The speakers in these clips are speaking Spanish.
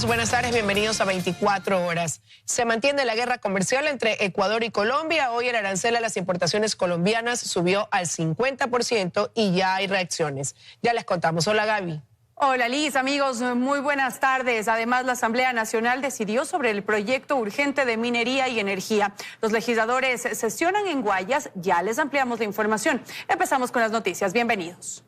amigos, buenas tardes, bienvenidos a 24 horas. Se mantiene la guerra comercial entre Ecuador y Colombia. Hoy el arancel a las importaciones colombianas subió al 50% y ya hay reacciones. Ya les contamos. Hola, Gaby. Hola Liz, amigos, muy buenas tardes. Además, la Asamblea Nacional decidió sobre el proyecto urgente de minería y energía. Los legisladores sesionan en Guayas, ya les ampliamos la información. Empezamos con las noticias, bienvenidos.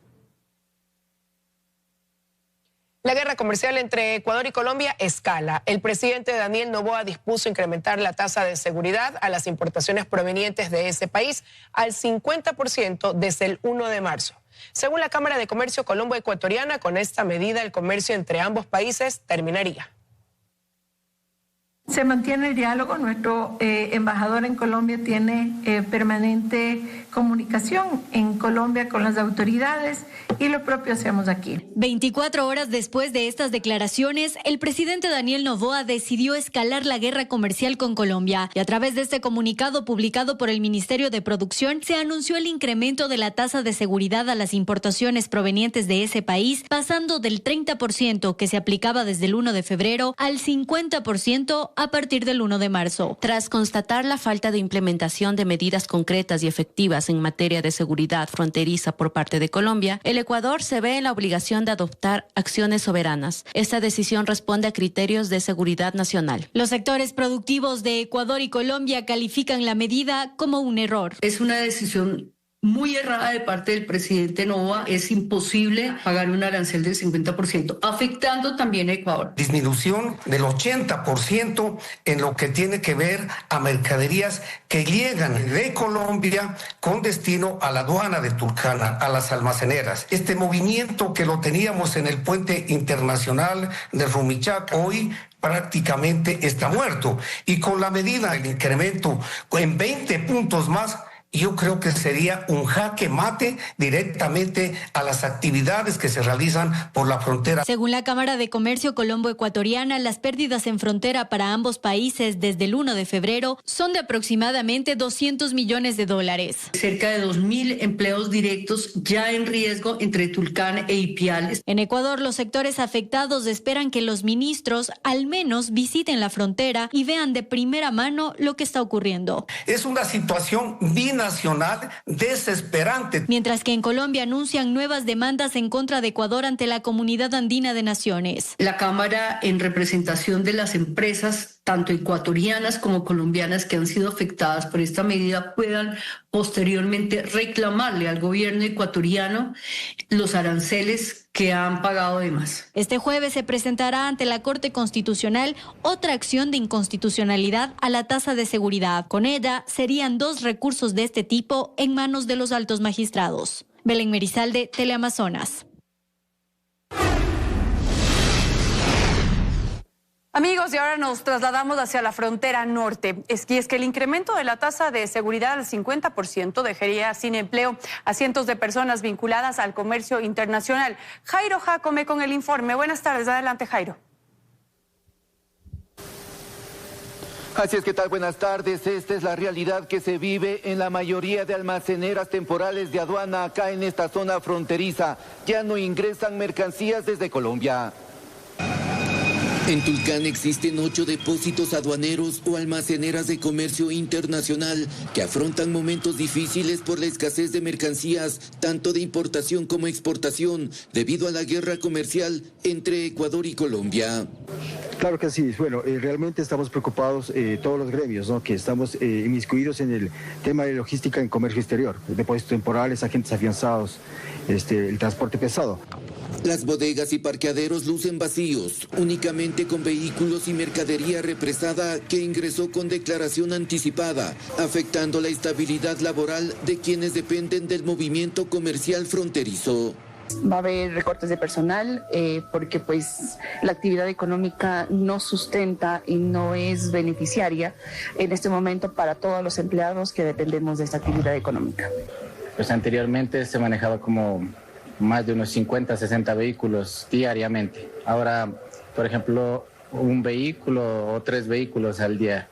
La guerra comercial entre Ecuador y Colombia escala. El presidente Daniel Noboa dispuso incrementar la tasa de seguridad a las importaciones provenientes de ese país al 50% desde el 1 de marzo. Según la Cámara de Comercio Colombo-Ecuatoriana, con esta medida el comercio entre ambos países terminaría. Se mantiene el diálogo. Nuestro embajador en Colombia tiene permanente comunicación en Colombia con las autoridades y lo propio hacemos aquí. 24 horas después de estas declaraciones, el presidente Daniel Noboa decidió escalar la guerra comercial con Colombia y a través de este comunicado publicado por el Ministerio de Producción se anunció el incremento de la tasa de seguridad a las importaciones provenientes de ese país, pasando del 30% que se aplicaba desde el 1 de febrero al 50% a partir del 1 de marzo. Tras constatar la falta de implementación de medidas concretas y efectivas en materia de seguridad fronteriza por parte de Colombia, el Ecuador se ve en la obligación de adoptar acciones soberanas. Esta decisión responde a criterios de seguridad nacional. Los sectores productivos de Ecuador y Colombia califican la medida como un error. Es una decisión muy errada de parte del presidente Noboa. Es imposible pagar un arancel del 50%, afectando también a Ecuador. Disminución del 80% en lo que tiene que ver a mercaderías que llegan de Colombia con destino a la aduana de Tulcán, a las almaceneras. Este movimiento que lo teníamos en el puente internacional de Rumichaca, hoy prácticamente está muerto. Y con la medida del incremento en 20 puntos más, yo creo que sería un jaque mate directamente a las actividades que se realizan por la frontera. Según la Cámara de Comercio Colombo-Ecuatoriana, las pérdidas en frontera para ambos países desde el 1 de febrero son de aproximadamente $200 millones. Cerca de 2.000 empleos directos ya en riesgo entre Tulcán e Ipiales. En Ecuador, los sectores afectados esperan que los ministros al menos visiten la frontera y vean de primera mano lo que está ocurriendo. Es una situación binacional desesperante. Mientras que en Colombia anuncian nuevas demandas en contra de Ecuador ante la Comunidad Andina de Naciones. La Cámara, en representación de las empresas, tanto ecuatorianas como colombianas que han sido afectadas por esta medida, puedan posteriormente reclamarle al gobierno ecuatoriano los aranceles que han pagado de más. Este jueves se presentará ante la Corte Constitucional otra acción de inconstitucionalidad a la tasa de seguridad. Con ella serían 2 recursos de este tipo en manos de los altos magistrados. Belén Merizalde, Teleamazonas. Amigos, y ahora nos trasladamos hacia la frontera norte. Es que el incremento de la tasa de seguridad al 50% dejaría sin empleo a cientos de personas vinculadas al comercio internacional. Jairo Jacome con el informe. Buenas tardes, adelante Jairo. Así es, ¿qué tal? Buenas tardes. Esta es la realidad que se vive en la mayoría de almaceneras temporales de aduana acá en esta zona fronteriza. Ya no ingresan mercancías desde Colombia. En Tulcán existen 8 depósitos aduaneros o almaceneras de comercio internacional que afrontan momentos difíciles por la escasez de mercancías, tanto de importación como exportación, debido a la guerra comercial entre Ecuador y Colombia. Claro que sí. Bueno, realmente estamos preocupados todos los gremios, ¿no?, que estamos inmiscuidos en el tema de logística en comercio exterior, depósitos temporales, agentes afianzados, el transporte pesado. Las bodegas y parqueaderos lucen vacíos, únicamente con vehículos y mercadería represada que ingresó con declaración anticipada, afectando la estabilidad laboral de quienes dependen del movimiento comercial fronterizo. Va a haber recortes de personal porque pues la actividad económica no sustenta y no es beneficiaria en este momento para todos los empleados que dependemos de esta actividad económica. Pues anteriormente se manejaba como más de unos 50, 60 vehículos diariamente. Ahora, por ejemplo, un vehículo o 3 vehículos al día.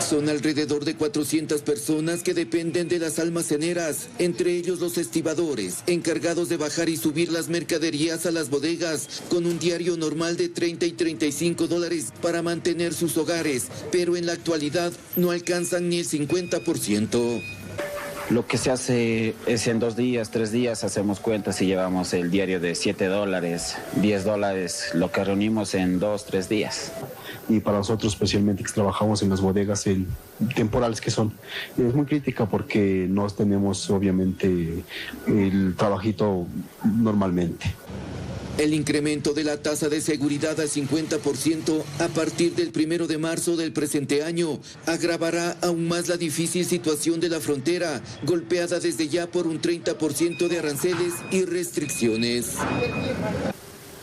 Son alrededor de 400 personas que dependen de las almaceneras, entre ellos los estibadores, encargados de bajar y subir las mercaderías a las bodegas, con un diario normal de $30 y $35 para mantener sus hogares, pero en la actualidad no alcanzan ni el 50%. Lo que se hace es en 2 días, 3 días hacemos cuentas y llevamos el diario de $7, $10, lo que reunimos en 2, 3 días. Y para nosotros, especialmente que trabajamos en las bodegas temporales que son, es muy crítica porque no tenemos obviamente el trabajito normalmente. El incremento de la tasa de seguridad al 50% a partir del 1 de marzo del presente año agravará aún más la difícil situación de la frontera, golpeada desde ya por un 30% de aranceles y restricciones.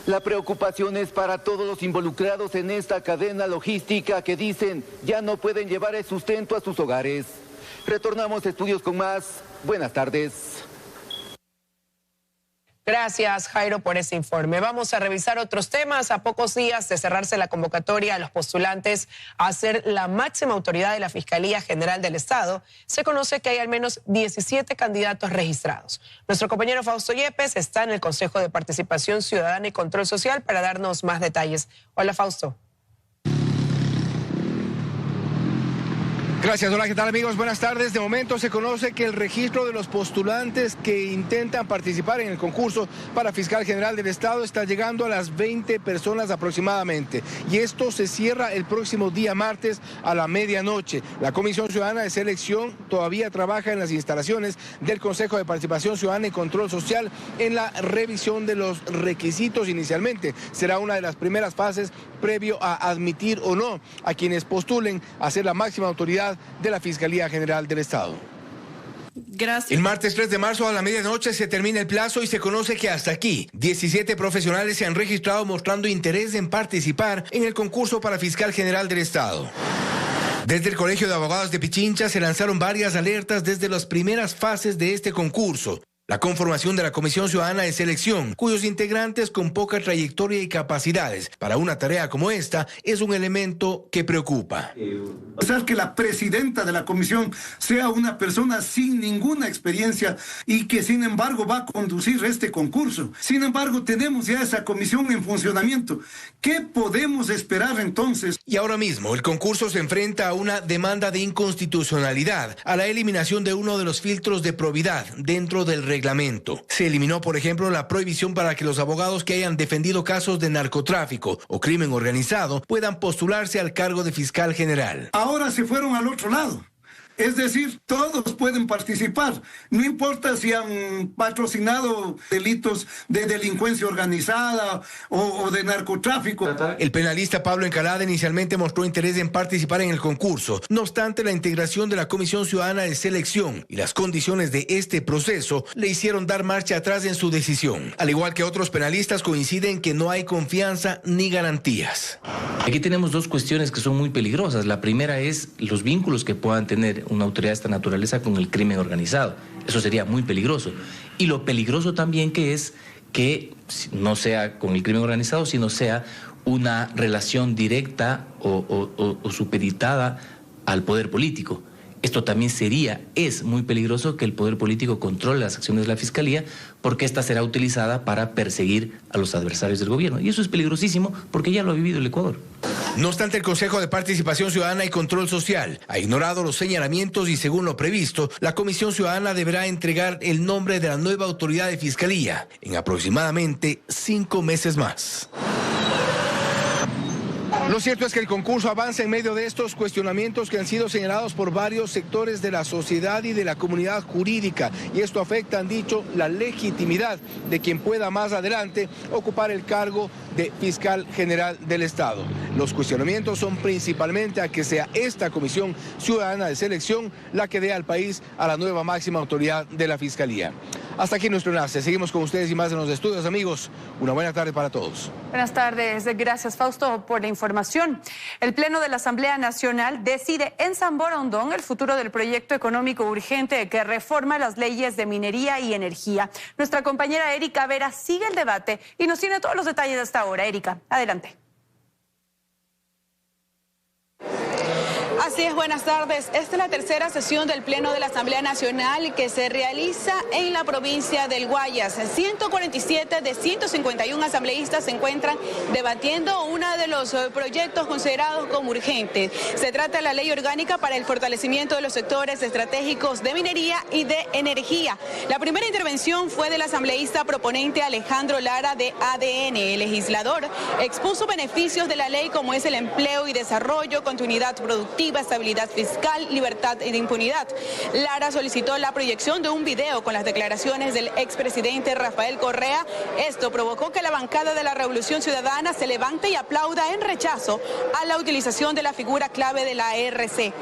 La preocupación es para todos los involucrados en esta cadena logística que dicen ya no pueden llevar el sustento a sus hogares. Retornamos a estudios con más. Buenas tardes. Gracias, Jairo, por ese informe. Vamos a revisar otros temas. A pocos días de cerrarse la convocatoria a los postulantes a ser la máxima autoridad de la Fiscalía General del Estado, se conoce que hay al menos 17 candidatos registrados. Nuestro compañero Fausto Yepes está en el Consejo de Participación Ciudadana y Control Social para darnos más detalles. Hola, Fausto. Gracias, hola, ¿qué tal amigos? Buenas tardes. De momento se conoce que el registro de los postulantes que intentan participar en el concurso para fiscal general del Estado está llegando a las 20 personas aproximadamente. Y esto se cierra el próximo día martes a la medianoche. La Comisión Ciudadana de Selección todavía trabaja en las instalaciones del Consejo de Participación Ciudadana y Control Social en la revisión de los requisitos inicialmente. Será una de las primeras fases previo a admitir o no a quienes postulen a ser la máxima autoridad de la Fiscalía General del Estado. Gracias. El martes 3 de marzo a la medianoche se termina el plazo y se conoce que hasta aquí 17 profesionales se han registrado mostrando interés en participar en el concurso para fiscal general del Estado. Desde el Colegio de Abogados de Pichincha se lanzaron varias alertas desde las primeras fases de este concurso. La conformación de la Comisión Ciudadana de Selección, cuyos integrantes con poca trayectoria y capacidades para una tarea como esta, es un elemento que preocupa. O sea, que la presidenta de la comisión sea una persona sin ninguna experiencia y que sin embargo va a conducir este concurso. Sin embargo, tenemos ya esa comisión en funcionamiento. ¿Qué podemos esperar entonces? Y ahora mismo el concurso se enfrenta a una demanda de inconstitucionalidad, a la eliminación de uno de los filtros de probidad dentro del reglamento. Se eliminó, por ejemplo, la prohibición para que los abogados que hayan defendido casos de narcotráfico o crimen organizado puedan postularse al cargo de fiscal general. Ahora se fueron al otro lado. Es decir, todos pueden participar, no importa si han patrocinado delitos de delincuencia organizada o de narcotráfico. El penalista Pablo Encalada inicialmente mostró interés en participar en el concurso. No obstante, la integración de la Comisión Ciudadana de Selección y las condiciones de este proceso le hicieron dar marcha atrás en su decisión. Al igual que otros penalistas, coinciden que no hay confianza ni garantías. Aquí tenemos dos cuestiones que son muy peligrosas. La primera es los vínculos que puedan tener una autoridad de esta naturaleza con el crimen organizado. Eso sería muy peligroso. Y lo peligroso también que es que no sea con el crimen organizado, sino sea una relación directa o supeditada al poder político. Esto también es muy peligroso que el poder político controle las acciones de la Fiscalía, porque esta será utilizada para perseguir a los adversarios del gobierno. Y eso es peligrosísimo porque ya lo ha vivido el Ecuador. No obstante, el Consejo de Participación Ciudadana y Control Social ha ignorado los señalamientos y, según lo previsto, la Comisión Ciudadana deberá entregar el nombre de la nueva autoridad de Fiscalía en aproximadamente 5 meses más. Lo cierto es que el concurso avanza en medio de estos cuestionamientos que han sido señalados por varios sectores de la sociedad y de la comunidad jurídica, y esto afecta, han dicho, la legitimidad de quien pueda más adelante ocupar el cargo de fiscal general del Estado. Los cuestionamientos son principalmente a que sea esta Comisión Ciudadana de Selección la que dé al país a la nueva máxima autoridad de la Fiscalía. Hasta aquí nuestro enlace. Seguimos con ustedes y más en los estudios, amigos. Una buena tarde para todos. Buenas tardes. Gracias, Fausto, por la información. El Pleno de la Asamblea Nacional decide en San Borondón el futuro del proyecto económico urgente que reforma las leyes de minería y energía. Nuestra compañera Erika Vera sigue el debate y nos tiene todos los detalles hasta ahora. Erika, adelante. Así es, buenas tardes. Esta es la tercera sesión del Pleno de la Asamblea Nacional que se realiza en la provincia del Guayas. 147 de 151 asambleístas se encuentran debatiendo uno de los proyectos considerados como urgentes. Se trata de la Ley Orgánica para el fortalecimiento de los sectores estratégicos de minería y de energía. La primera intervención fue del asambleísta proponente Alejandro Lara de ADN. El legislador expuso beneficios de la ley como es el empleo y desarrollo, continuidad productiva, estabilidad fiscal, libertad y de impunidad. Lara solicitó la proyección de un video con las declaraciones del expresidente Rafael Correa. Esto provocó que la bancada de la Revolución Ciudadana se levante y aplauda en rechazo a la utilización de la figura clave de la ARC.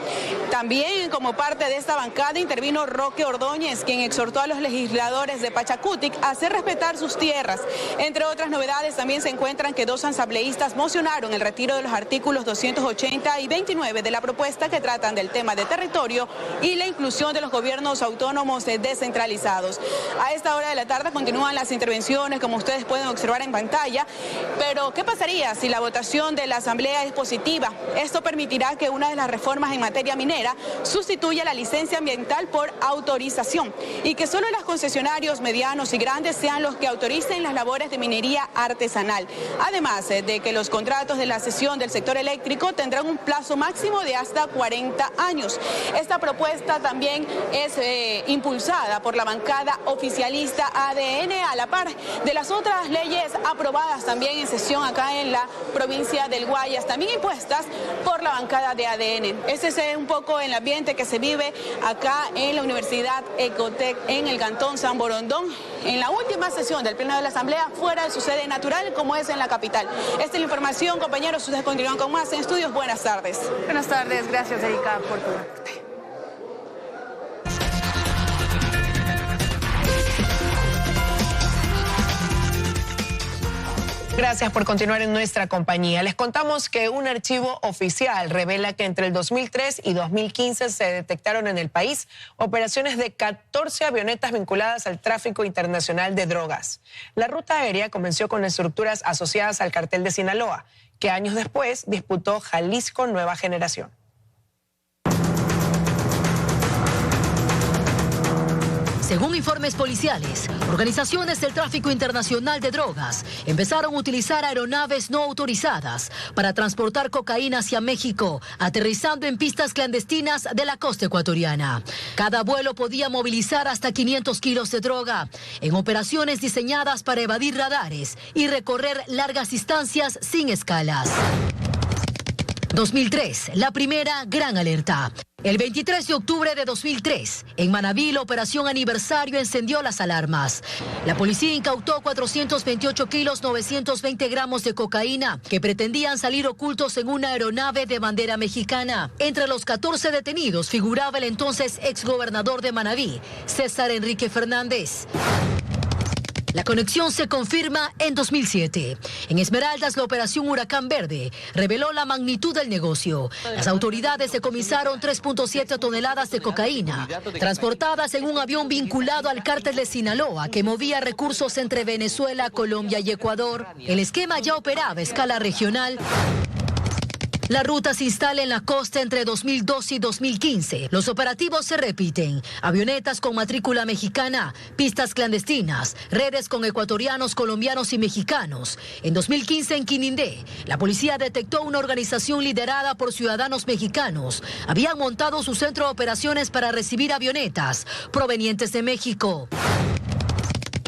También como parte de esta bancada intervino Roque Ordóñez, quien exhortó a los legisladores de Pachacutic a hacer respetar sus tierras. Entre otras novedades también se encuentran que dos asambleístas mocionaron el retiro de los artículos 280 y 29 de la propuesta que tratan del tema de territorio y la inclusión de los gobiernos autónomos descentralizados. A esta hora de la tarde continúan las intervenciones, como ustedes pueden observar en pantalla, pero ¿qué pasaría si la votación de la Asamblea es positiva? Esto permitirá que una de las reformas en materia minera sustituya la licencia ambiental por autorización y que solo los concesionarios medianos y grandes sean los que autoricen las labores de minería artesanal. Además de que los contratos de la cesión del sector eléctrico tendrán un plazo máximo de hasta 40 años. Esta propuesta también es impulsada por la bancada oficialista ADN a la par de las otras leyes aprobadas también en sesión acá en la provincia del Guayas, también impuestas por la bancada de ADN. Este es un poco el ambiente que se vive acá en la Universidad Ecotec en el Cantón San Borondón, en la última sesión del Pleno de la Asamblea fuera de su sede natural como es en la capital. Esta es la información, compañeros, ustedes continúan con más en estudios. Buenas tardes. Buenas tardes, gracias Erika por tu reporte. Gracias por continuar en nuestra compañía. Les contamos que un archivo oficial revela que entre el 2003 y 2015 se detectaron en el país operaciones de 14 avionetas vinculadas al tráfico internacional de drogas. La ruta aérea comenzó con estructuras asociadas al cartel de Sinaloa, que años después disputó Jalisco Nueva Generación. Según informes policiales, organizaciones del tráfico internacional de drogas empezaron a utilizar aeronaves no autorizadas para transportar cocaína hacia México, aterrizando en pistas clandestinas de la costa ecuatoriana. Cada vuelo podía movilizar hasta 500 kilos de droga, en operaciones diseñadas para evadir radares y recorrer largas distancias sin escalas. 2003, la primera gran alerta. El 23 de octubre de 2003, en Manabí, la operación Aniversario encendió las alarmas. La policía incautó 428 kilos 920 gramos de cocaína que pretendían salir ocultos en una aeronave de bandera mexicana. Entre los 14 detenidos figuraba el entonces exgobernador de Manabí, César Enrique Fernández. La conexión se confirma en 2007. En Esmeraldas, la operación Huracán Verde reveló la magnitud del negocio. Las autoridades decomisaron 3.7 toneladas de cocaína, transportadas en un avión vinculado al cártel de Sinaloa, que movía recursos entre Venezuela, Colombia y Ecuador. El esquema ya operaba a escala regional. La ruta se instala en la costa entre 2012 y 2015. Los operativos se repiten. Avionetas con matrícula mexicana, pistas clandestinas, redes con ecuatorianos, colombianos y mexicanos. En 2015 en Quinindé, la policía detectó una organización liderada por ciudadanos mexicanos. Habían montado su centro de operaciones para recibir avionetas provenientes de México.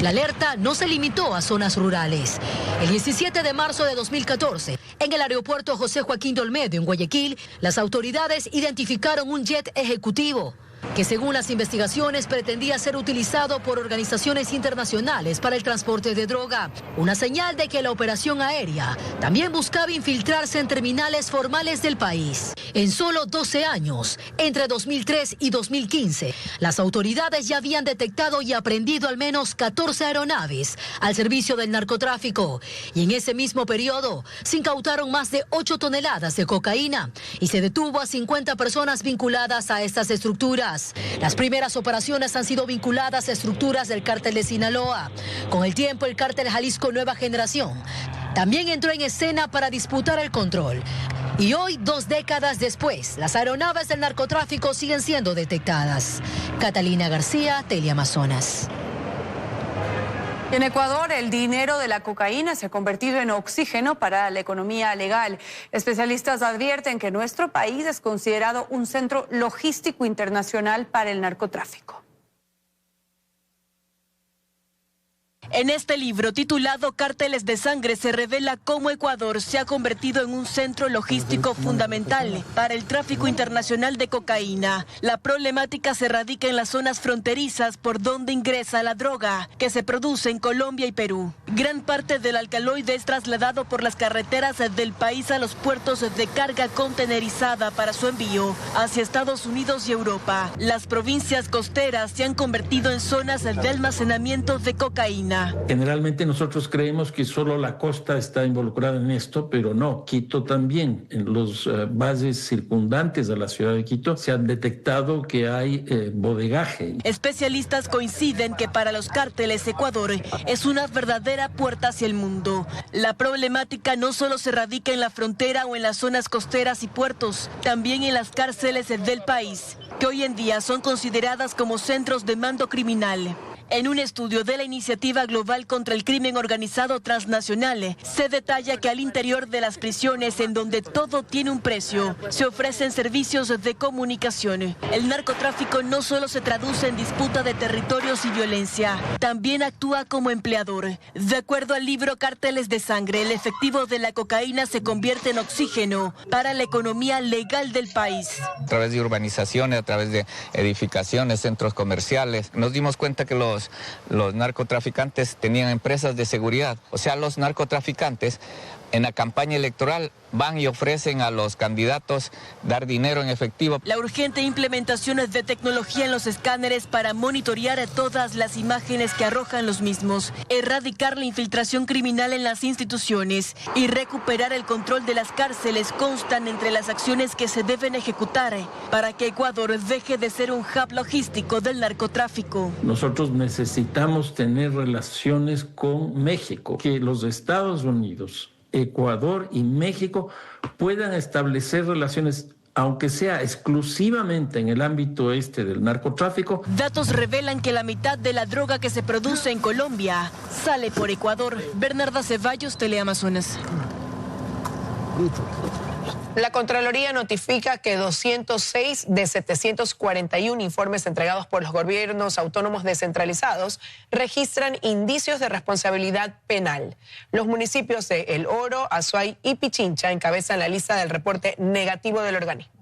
La alerta no se limitó a zonas rurales. El 17 de marzo de 2014, en el aeropuerto José Joaquín de Olmedo, en Guayaquil, las autoridades identificaron un jet ejecutivo que, según las investigaciones, pretendía ser utilizado por organizaciones internacionales para el transporte de droga. Una señal de que la operación aérea también buscaba infiltrarse en terminales formales del país. En solo 12 años, entre 2003 y 2015, las autoridades ya habían detectado y aprehendido al menos 14 aeronaves al servicio del narcotráfico. Y en ese mismo periodo, se incautaron más de 8 toneladas de cocaína y se detuvo a 50 personas vinculadas a estas estructuras. Las primeras operaciones han sido vinculadas a estructuras del cártel de Sinaloa. Con el tiempo, el cártel Jalisco Nueva Generación también entró en escena para disputar el control. Y hoy, 2 décadas después, las aeronaves del narcotráfico siguen siendo detectadas. Catalina García, Teleamazonas. En Ecuador, el dinero de la cocaína se ha convertido en oxígeno para la economía legal. Especialistas advierten que nuestro país es considerado un centro logístico internacional para el narcotráfico. En este libro titulado Cárteles de Sangre se revela cómo Ecuador se ha convertido en un centro logístico fundamental para el tráfico internacional de cocaína. La problemática se radica en las zonas fronterizas por donde ingresa la droga que se produce en Colombia y Perú. Gran parte del alcaloide es trasladado por las carreteras del país a los puertos de carga contenerizada para su envío hacia Estados Unidos y Europa. Las provincias costeras se han convertido en zonas de almacenamiento de cocaína. Generalmente nosotros creemos que solo la costa está involucrada en esto, pero no, Quito también. En los valles circundantes a la ciudad de Quito se han detectado que hay bodegaje. Especialistas coinciden que para los cárteles Ecuador es una verdadera puerta hacia el mundo. La problemática no solo se radica en la frontera o en las zonas costeras y puertos, también en las cárceles del país, que hoy en día son consideradas como centros de mando criminal. En un estudio de la Iniciativa Global contra el Crimen Organizado Transnacional, se detalla que al interior de las prisiones, en donde todo tiene un precio, se ofrecen servicios de comunicación. El narcotráfico no solo se traduce en disputa de territorios y violencia, también actúa como empleador. De acuerdo al libro Cárteles de Sangre, el efectivo de la cocaína se convierte en oxígeno para la economía legal del país. A través de urbanizaciones, a través de edificaciones, centros comerciales, nos dimos cuenta que los narcotraficantes tenían empresas de seguridad. O sea, los narcotraficantes en la campaña electoral van y ofrecen a los candidatos dar dinero en efectivo. La urgente implementación de tecnología en los escáneres para monitorear todas las imágenes que arrojan los mismos, erradicar la infiltración criminal en las instituciones y recuperar el control de las cárceles constan entre las acciones que se deben ejecutar para que Ecuador deje de ser un hub logístico del narcotráfico. Nosotros necesitamos tener relaciones con México, que los Estados Unidos, Ecuador y México puedan establecer relaciones, aunque sea exclusivamente en el ámbito del narcotráfico. Datos revelan que la mitad de la droga que se produce en Colombia sale por Ecuador. Bernarda Ceballos, Teleamazonas. La Contraloría notifica que 206 de 741 informes entregados por los gobiernos autónomos descentralizados registran indicios de responsabilidad penal. Los municipios de El Oro, Azuay y Pichincha encabezan la lista del reporte negativo del organismo.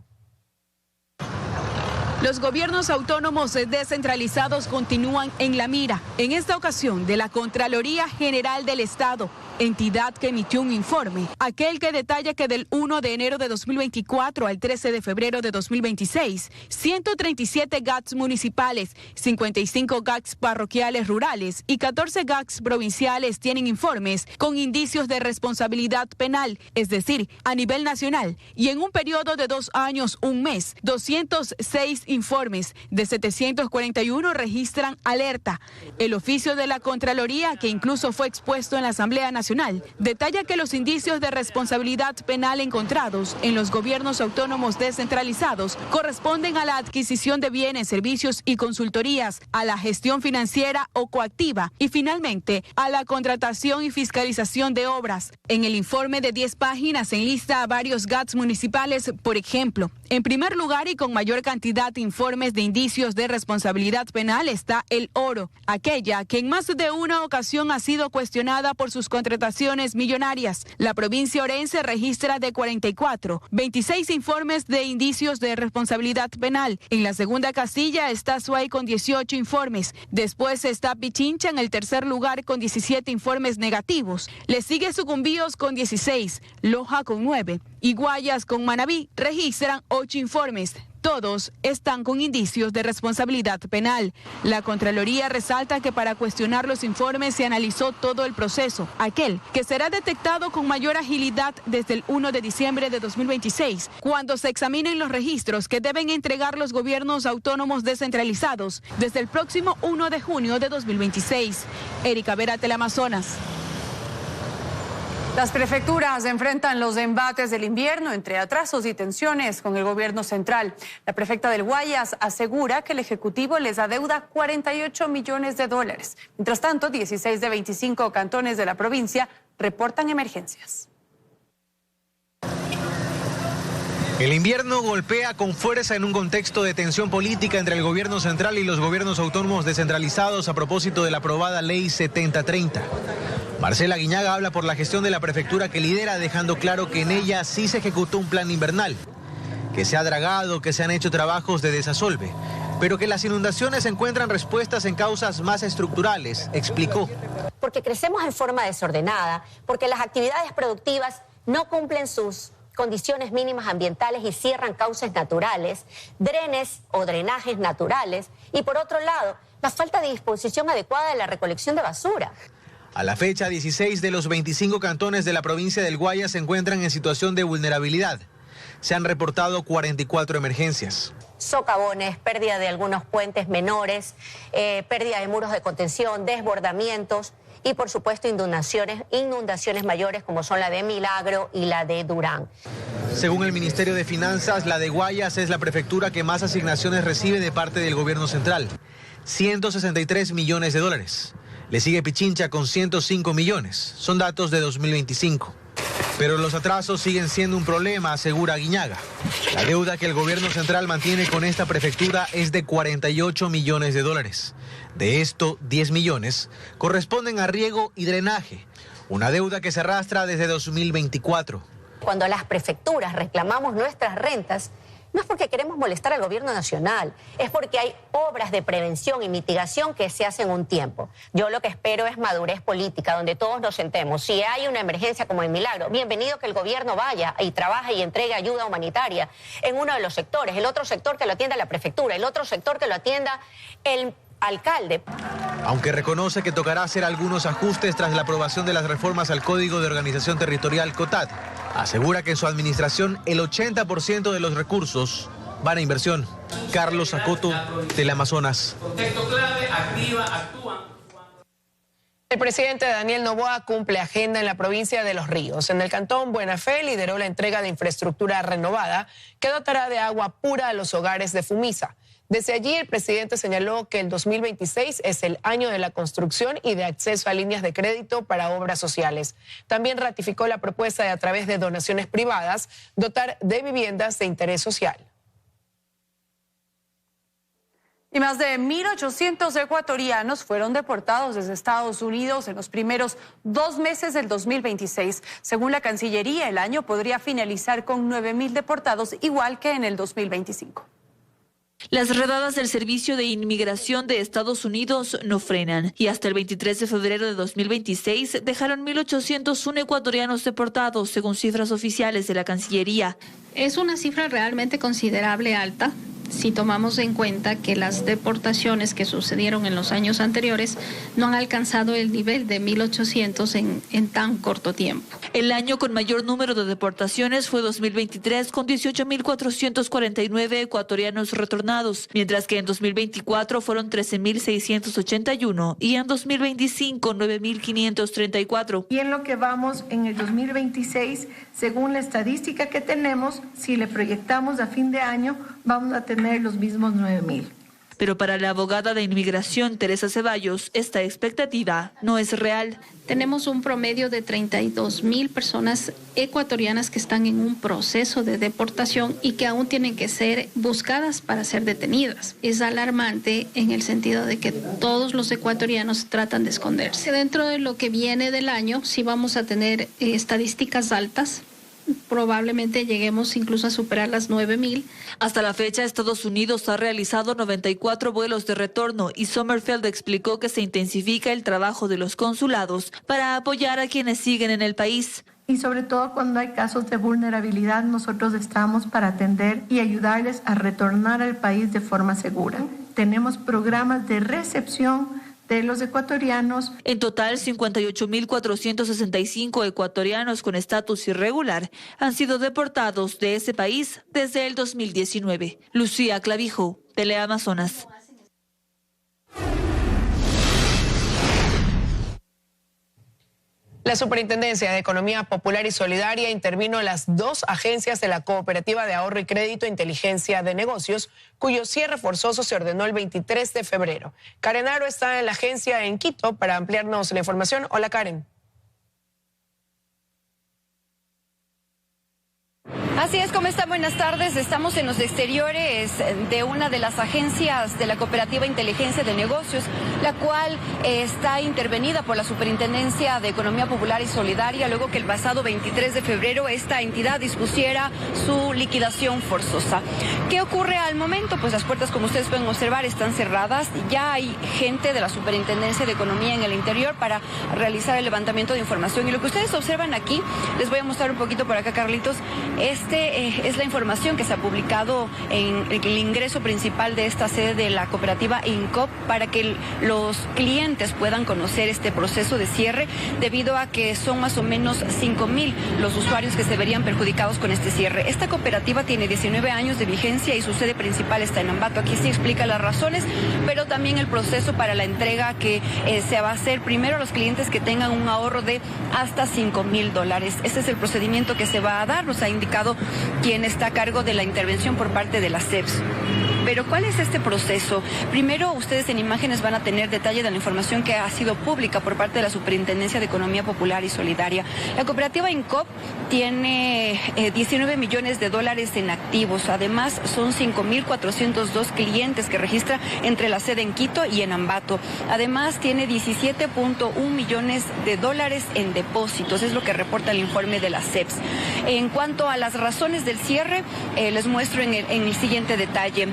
Los gobiernos autónomos descentralizados continúan en la mira, en esta ocasión de la Contraloría General del Estado, entidad que emitió un informe, aquel que detalla que del 1 de enero de 2024 al 13 de febrero de 2026, 137 GACs municipales, 55 GACs parroquiales rurales y 14 GACs provinciales tienen informes con indicios de responsabilidad penal, es decir, a nivel nacional, y en un periodo de 2 años, 1 mes, 206 informes de 741 registran alerta. El oficio de la Contraloría, que incluso fue expuesto en la Asamblea Nacional, detalla que los indicios de responsabilidad penal encontrados en los gobiernos autónomos descentralizados corresponden a la adquisición de bienes, servicios y consultorías, a la gestión financiera o coactiva y finalmente a la contratación y fiscalización de obras. En el informe de 10 páginas se enlista a varios GACs municipales, por ejemplo. En primer lugar y con mayor cantidad de informes de indicios de responsabilidad penal está El Oro, aquella que en más de una ocasión ha sido cuestionada por sus contrataciones millonarias. La provincia orense registra de 44, 26 informes de indicios de responsabilidad penal. En la segunda casilla está Azuay con 18 informes. Después está Pichincha en el tercer lugar con 17 informes negativos. Le sigue Sucumbíos con 16, Loja con 9 y Guayas con Manabí registran 8 informes. Todos están con indicios de responsabilidad penal. La Contraloría resalta que para cuestionar los informes se analizó todo el proceso, aquel que será detectado con mayor agilidad desde el 1 de diciembre de 2026, cuando se examinen los registros que deben entregar los gobiernos autónomos descentralizados desde el próximo 1 de junio de 2026. Erika Vera, Teleamazonas. Las prefecturas enfrentan los embates del invierno entre atrasos y tensiones con el gobierno central. La prefecta del Guayas asegura que el Ejecutivo les adeuda 48 millones de dólares. Mientras tanto, 16 de 25 cantones de la provincia reportan emergencias. El invierno golpea con fuerza en un contexto de tensión política entre el gobierno central y los gobiernos autónomos descentralizados a propósito de la aprobada Ley 7030. Marcela Guiñaga habla por la gestión de la prefectura que lidera, dejando claro que en ella sí se ejecutó un plan invernal, que se ha dragado, que se han hecho trabajos de desasolve, pero que las inundaciones encuentran respuestas en causas más estructurales, explicó. Porque crecemos en forma desordenada, porque las actividades productivas no cumplen sus condiciones mínimas ambientales y cierran cauces naturales, drenes o drenajes naturales, y por otro lado, la falta de disposición adecuada de la recolección de basura. A la fecha, 16 de los 25 cantones de la provincia del Guayas se encuentran en situación de vulnerabilidad. Se han reportado 44 emergencias. Socavones, pérdida de algunos puentes menores, pérdida de muros de contención, desbordamientos y, por supuesto, inundaciones mayores como son la de Milagro y la de Durán. Según el Ministerio de Finanzas, la de Guayas es la prefectura que más asignaciones recibe de parte del gobierno central, 163 millones de dólares. Le sigue Pichincha con 105 millones. Son datos de 2025. Pero los atrasos siguen siendo un problema, asegura Guiñaga. La deuda que el gobierno central mantiene con esta prefectura es de 48 millones de dólares. De esto, 10 millones corresponden a riego y drenaje, una deuda que se arrastra desde 2024. Cuando las prefecturas reclamamos nuestras rentas, no es porque queremos molestar al gobierno nacional, es porque hay obras de prevención y mitigación que se hacen un tiempo. Yo lo que espero es madurez política, donde todos nos sentemos. Si hay una emergencia como el Milagro, bienvenido que el gobierno vaya y trabaje y entregue ayuda humanitaria en uno de los sectores, el otro sector que lo atienda la prefectura, el otro sector que lo atienda el alcalde. Aunque reconoce que tocará hacer algunos ajustes tras la aprobación de las reformas al Código de Organización Territorial COTAD, asegura que en su administración el 80% de los recursos van a inversión. Carlos Acoto, Teleamazonas. Contexto clave, activa, actúan. El presidente Daniel Noboa cumple agenda en la provincia de Los Ríos. En el cantón Buena Fe lideró la entrega de infraestructura renovada que dotará de agua pura a los hogares de Fumisa. Desde allí, el presidente señaló que el 2026 es el año de la construcción y de acceso a líneas de crédito para obras sociales. También ratificó la propuesta de, a través de donaciones privadas, dotar de viviendas de interés social. Y más de 1.800 ecuatorianos fueron deportados desde Estados Unidos en los primeros 2 meses del 2026. Según la Cancillería, el año podría finalizar con 9.000 deportados, igual que en el 2025. Las redadas del Servicio de Inmigración de Estados Unidos no frenan y hasta el 23 de febrero de 2026 dejaron 1.801 ecuatorianos deportados, según cifras oficiales de la Cancillería. Es una cifra realmente considerable alta si tomamos en cuenta que las deportaciones que sucedieron en los años anteriores no han alcanzado el nivel de 1.800 en tan corto tiempo. El año con mayor número de deportaciones fue 2023, con 18.449 ecuatorianos retornados, mientras que en 2024 fueron 13.681 y en 2025 9.534. Y en lo que vamos en el 2026, según la estadística que tenemos, si le proyectamos a fin de año, vamos a tener los mismos 9.000. Pero para la abogada de inmigración, Teresa Ceballos, esta expectativa no es real. Tenemos un promedio de 32.000 personas ecuatorianas que están en un proceso de deportación y que aún tienen que ser buscadas para ser detenidas. Es alarmante en el sentido de que todos los ecuatorianos tratan de esconderse. Dentro de lo que viene del año, sí vamos a tener estadísticas altas. Probablemente lleguemos incluso a superar las 9.000. Hasta la fecha, Estados Unidos ha realizado 94 vuelos de retorno y Sommerfeld explicó que se intensifica el trabajo de los consulados para apoyar a quienes siguen en el país. Y sobre todo cuando hay casos de vulnerabilidad, nosotros estamos para atender y ayudarles a retornar al país de forma segura. Tenemos programas de recepción de los ecuatorianos. En total, 58.465 ecuatorianos con estatus irregular han sido deportados de ese país desde el 2019. Lucía Clavijo, Teleamazonas. La Superintendencia de Economía Popular y Solidaria intervino en las dos agencias de la Cooperativa de Ahorro y Crédito Inteligencia de Negocios, cuyo cierre forzoso se ordenó el 23 de febrero. Karen Aro está en la agencia en Quito para ampliarnos la información. Hola, Karen. Así es, ¿cómo están? Buenas tardes. Estamos en los exteriores de una de las agencias de la Cooperativa Inteligencia de Negocios, la cual está intervenida por la Superintendencia de Economía Popular y Solidaria, luego que el pasado 23 de febrero esta entidad dispusiera su liquidación forzosa. ¿Qué ocurre al momento? Pues las puertas, como ustedes pueden observar, están cerradas. Ya hay gente de la Superintendencia de Economía en el interior para realizar el levantamiento de información. Y lo que ustedes observan aquí, les voy a mostrar un poquito por acá, Carlitos. Es la información que se ha publicado en el ingreso principal de esta sede de la cooperativa INCOP para que los clientes puedan conocer este proceso de cierre, debido a que son más o menos 5,000 los usuarios que se verían perjudicados con este cierre. Esta cooperativa tiene 19 años de vigencia y su sede principal está en Ambato. Aquí sí explica las razones, pero también el proceso para la entrega que se va a hacer primero a los clientes que tengan un ahorro de hasta $5,000. Este es el procedimiento que se va a dar, nos ha indicado quien está a cargo de la intervención por parte de la CEPS. Pero ¿cuál es este proceso? Primero, ustedes en imágenes van a tener detalle de la información que ha sido pública por parte de la Superintendencia de Economía Popular y Solidaria. La cooperativa INCOP tiene 19 millones de dólares en activos. Además, son 5,402 clientes que registra entre la sede en Quito y en Ambato. Además, tiene 17.1 millones de dólares en depósitos. Es lo que reporta el informe de la CEPS. En cuanto a las razones del cierre, les muestro en el siguiente detalle.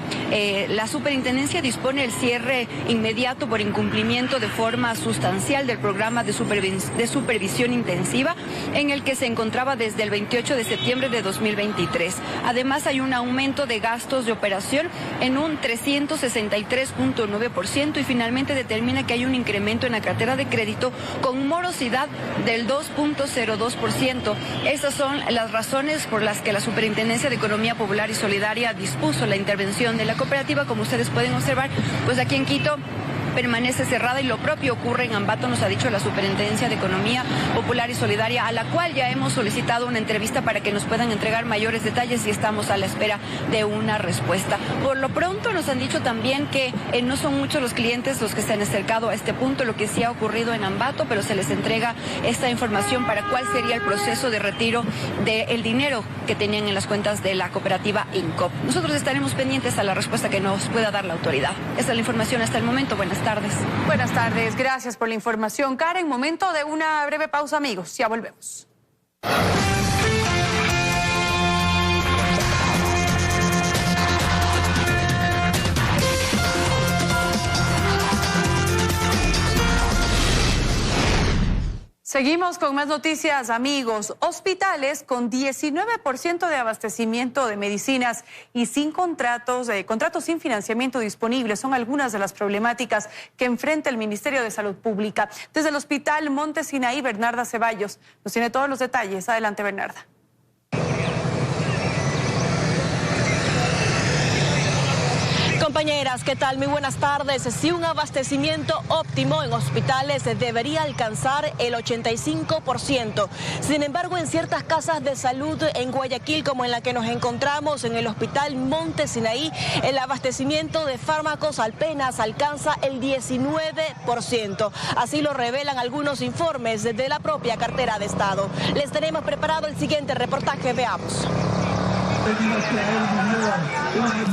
La superintendencia dispone el cierre inmediato por incumplimiento de forma sustancial del programa de supervisión intensiva en el que se encontraba desde el 28 de septiembre de 2023. Además, hay un aumento de gastos de operación en un 363.9% y finalmente determina que hay un incremento en la cartera de crédito con morosidad del 2.02%. Esas son las razones por las que la Superintendencia de Economía Popular y Solidaria dispuso la intervención de la cooperativa. Como ustedes pueden observar, pues aquí en Quito permanece cerrada y lo propio ocurre en Ambato, nos ha dicho la Superintendencia de Economía Popular y Solidaria, a la cual ya hemos solicitado una entrevista para que nos puedan entregar mayores detalles y estamos a la espera de una respuesta. Por lo pronto nos han dicho también que no son muchos los clientes los que se han acercado a este punto, lo que sí ha ocurrido en Ambato, pero se les entrega esta información para cuál sería el proceso de retiro del dinero que tenían en las cuentas de la cooperativa INCOP. Nosotros estaremos pendientes a la respuesta que nos pueda dar la autoridad. Esta es la información hasta el momento. Buenas tardes. Buenas tardes, gracias por la información. Karen, momento de una breve pausa, amigos. Ya volvemos. Seguimos con más noticias, amigos. Hospitales con 19% de abastecimiento de medicinas y sin contratos sin financiamiento disponible son algunas de las problemáticas que enfrenta el Ministerio de Salud Pública. Desde el Hospital Monte Sinaí, Bernarda Ceballos nos tiene todos los detalles. Adelante, Bernarda. Compañeras, ¿qué tal? Muy buenas tardes. Si un abastecimiento óptimo en hospitales debería alcanzar el 85%. Sin embargo, en ciertas casas de salud en Guayaquil, como en la que nos encontramos en el Hospital Monte Sinaí, el abastecimiento de fármacos apenas alcanza el 19%. Así lo revelan algunos informes de la propia cartera de Estado. Les tenemos preparado el siguiente reportaje, veamos.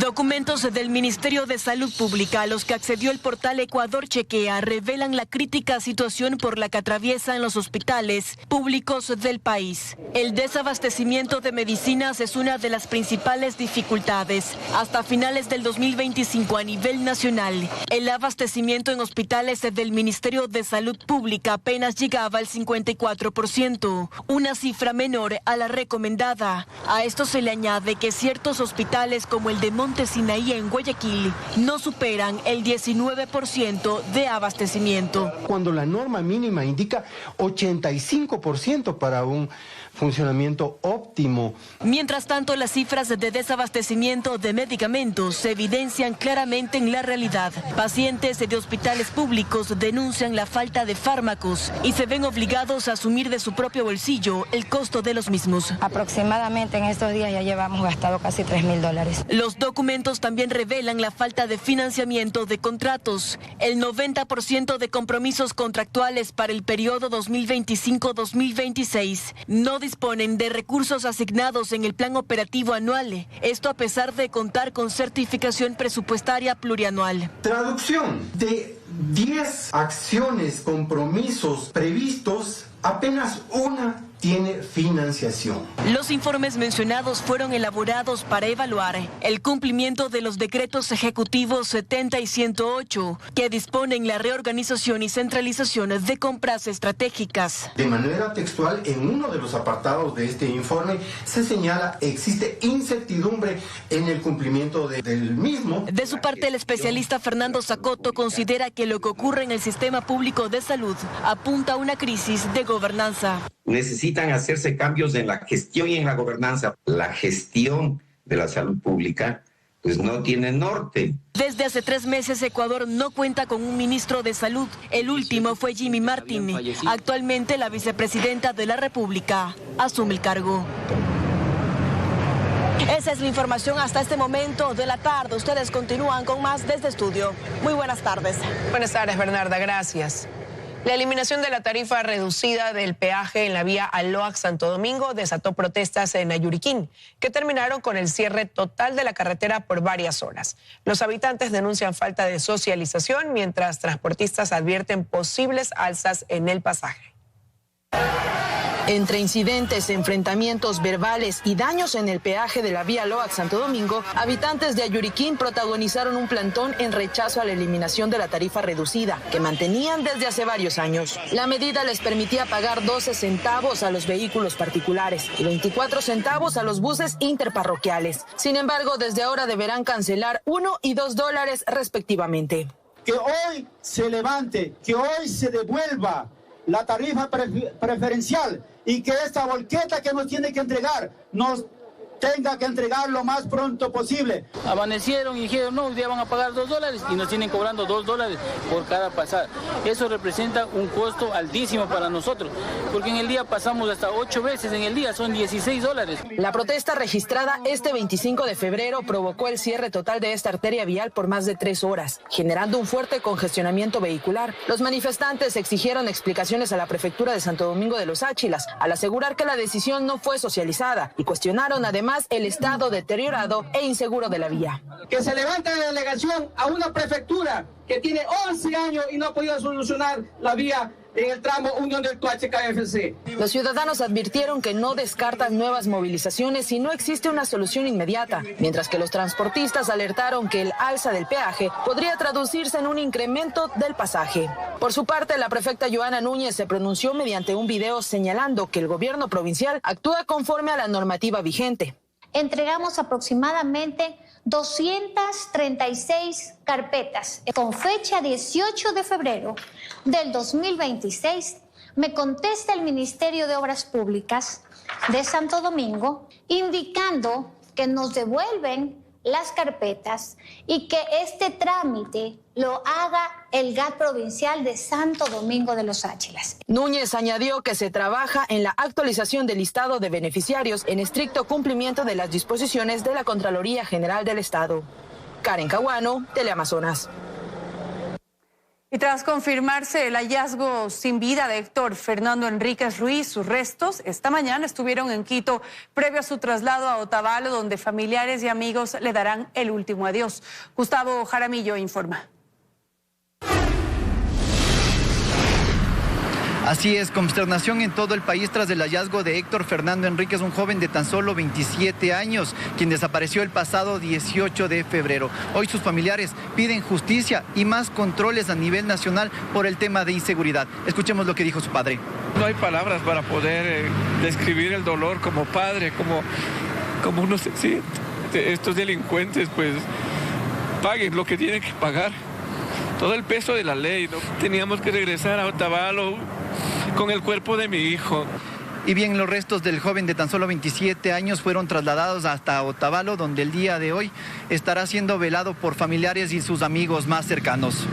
Documentos del Ministerio de Salud Pública a los que accedió el portal Ecuador Chequea revelan la crítica situación por la que atraviesan los hospitales públicos del país. El desabastecimiento de medicinas es una de las principales dificultades. Hasta finales del 2025 a nivel nacional, el abastecimiento en hospitales del Ministerio de Salud Pública apenas llegaba al 54%, una cifra menor a la recomendada. A esto se le añade de que ciertos hospitales como el de Monte Sinaí en Guayaquil no superan el 19% de abastecimiento. Cuando la norma mínima indica 85% para un funcionamiento óptimo. Mientras tanto, las cifras de desabastecimiento de medicamentos se evidencian claramente en la realidad. Pacientes de hospitales públicos denuncian la falta de fármacos y se ven obligados a asumir de su propio bolsillo el costo de los mismos. Aproximadamente en estos días ya llevamos gastado casi $3.000. Los documentos también revelan la falta de financiamiento de contratos. El 90% de compromisos contractuales para el periodo 2025-2026 no disponen de recursos asignados en el plan operativo anual. Esto a pesar de contar con certificación presupuestaria plurianual. Traducción de 10 acciones, compromisos previstos, apenas una tiene financiación. Los informes mencionados fueron elaborados para evaluar el cumplimiento de los decretos ejecutivos 70 y 108, que disponen la reorganización y centralización de compras estratégicas. De manera textual, en uno de los apartados de este informe se señala existe incertidumbre en el cumplimiento del mismo. De su parte, el especialista Fernando Zacoto considera que lo que ocurre en el sistema público de salud apunta a una crisis de gobernanza. Necesitan hacerse cambios en la gestión y en la gobernanza. La gestión de la salud pública pues no tiene norte. Desde hace 3 meses Ecuador no cuenta con un ministro de salud. El último fue Jimmy Martin. Actualmente la vicepresidenta de la República asume el cargo. Esa es la información hasta este momento de la tarde. Ustedes continúan con más desde estudio. Muy buenas tardes. Buenas tardes, Bernarda. Gracias. La eliminación de la tarifa reducida del peaje en la vía Aloac-Santo Domingo desató protestas en Ayuriquín, que terminaron con el cierre total de la carretera por varias horas. Los habitantes denuncian falta de socialización, mientras transportistas advierten posibles alzas en el pasaje. Entre incidentes, enfrentamientos verbales y daños en el peaje de la vía Aloac-Santo Domingo, habitantes de Ayuriquín protagonizaron un plantón en rechazo a la eliminación de la tarifa reducida, que mantenían desde hace varios años. La medida les permitía pagar 12 centavos a los vehículos particulares y 24 centavos a los buses interparroquiales. Sin embargo, desde ahora deberán cancelar $1 y $2 respectivamente. Que hoy se levante, que hoy se devuelva la tarifa preferencial y que esta volqueta que nos tiene que entregar nos tenga que entregar lo más pronto posible. Amanecieron y dijeron, no, hoy día van a pagar $2 y nos tienen cobrando $2 por cada pasada. Eso representa un costo altísimo para nosotros, porque en el día pasamos hasta 8 veces en el día, son $16. La protesta registrada este 25 de febrero provocó el cierre total de esta arteria vial por más de 3 horas, generando un fuerte congestionamiento vehicular. Los manifestantes exigieron explicaciones a la prefectura de Santo Domingo de los Áchilas, al asegurar que la decisión no fue socializada, y cuestionaron además el estado deteriorado e inseguro de la vía. Que se levante la delegación a una prefectura que tiene 11 años y no ha podido solucionar la vía en el tramo Unión del Tuache-KFC. Los ciudadanos advirtieron que no descartan nuevas movilizaciones si no existe una solución inmediata, mientras que los transportistas alertaron que el alza del peaje podría traducirse en un incremento del pasaje. Por su parte, la prefecta Joana Núñez se pronunció mediante un video señalando que el gobierno provincial actúa conforme a la normativa vigente. Entregamos aproximadamente 236 carpetas. Con fecha 18 de febrero del 2026, me contesta el Ministerio de Obras Públicas de Santo Domingo indicando que nos devuelven las carpetas y que este trámite lo haga el GAT provincial de Santo Domingo de los Áchilas. Núñez añadió que se trabaja en la actualización del listado de beneficiarios en estricto cumplimiento de las disposiciones de la Contraloría General del Estado. Karen Caguano, Teleamazonas. Y tras confirmarse el hallazgo sin vida de Héctor Fernando Enríquez Ruiz, sus restos esta mañana estuvieron en Quito previo a su traslado a Otavalo, donde familiares y amigos le darán el último adiós. Gustavo Jaramillo informa. Así es, consternación en todo el país tras el hallazgo de Héctor Fernando Enríquez, un joven de tan solo 27 años, quien desapareció el pasado 18 de febrero. Hoy sus familiares piden justicia y más controles a nivel nacional por el tema de inseguridad. Escuchemos lo que dijo su padre. No hay palabras para poder describir el dolor como padre, como cómo uno se siente. Estos delincuentes pues paguen lo que tienen que pagar. Todo el peso de la ley, ¿no? Teníamos que regresar a Otavalo con el cuerpo de mi hijo. Y bien, los restos del joven de tan solo 27 años fueron trasladados hasta Otavalo, donde el día de hoy estará siendo velado por familiares y sus amigos más cercanos.